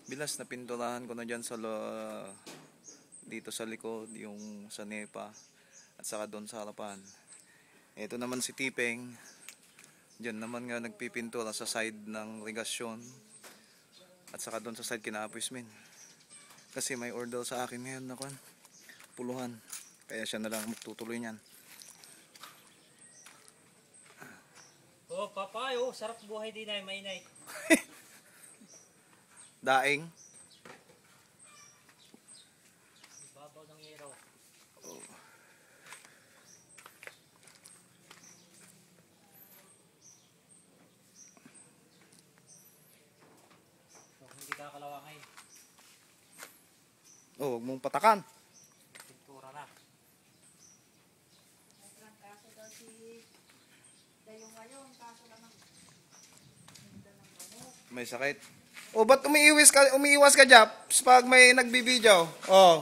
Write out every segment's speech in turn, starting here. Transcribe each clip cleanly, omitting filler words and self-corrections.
Bilas na pinturahan ko na dyan sa dito sa likod, yung sa NEPA at saka doon sa harapan. Ito naman si Tipeng. Diyan naman nga nagpipintura sa side ng regasyon at saka doon sa side kina Apuismin. Kasi may order sa akin ngayon na puluhan. Kaya siya na lang magtutuloy niyan. Oh, papa, oh, sarap buhay din ay mainay. Daing. Babaw ng hero. Oh. So, hindi ka kalawangay. Oh, huwag mong patakan. Pintura na. Kaso daw si Dayong ngayon, kaso naman May sakit. Oh, ba't umiiwas ka, Japs, pag may nagbibideo? Oh.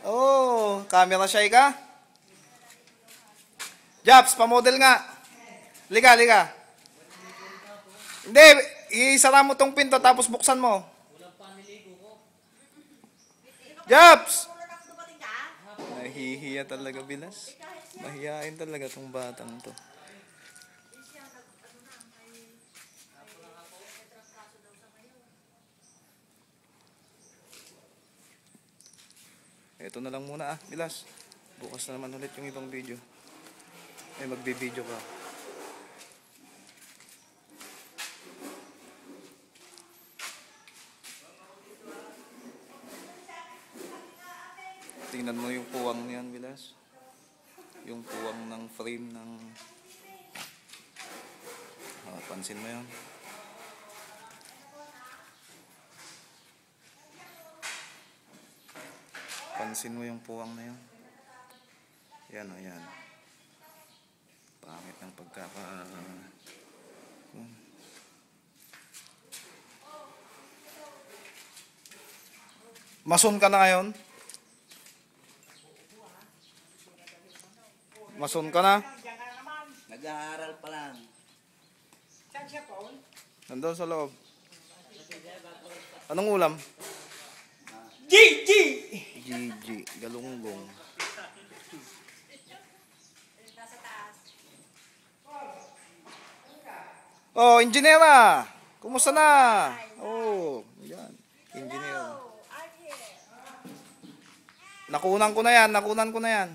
Oh, camera shy ka? Japs, pa-model nga. Liga. Hindi, isara mo tong pinto tapos buksan mo. Japs! Nahihiya talaga, Bilas. Mahihain talaga tong batang to. Ito na lang muna Bilas. Bukas na naman ulit yung ibang video. Ay, magbi-video ka. Tingnan mo yung puwang niyan, Bilas. Yung puwang ng frame ng... pansin mo yan. Pansin mo yung puwang na yun. Yan o, yan. Pangit ng pagkaka... Mason ka na ngayon? Mason ka na? Nag-aaral pa lang. saan siya po? Nandun sa loob. Anong ulam? GG! Gigi, galunggong. Nasa taas. Oh, injinyera! Kumusta na? Oh, yan. Injinyera. I'm here. Nakunan ko na yan.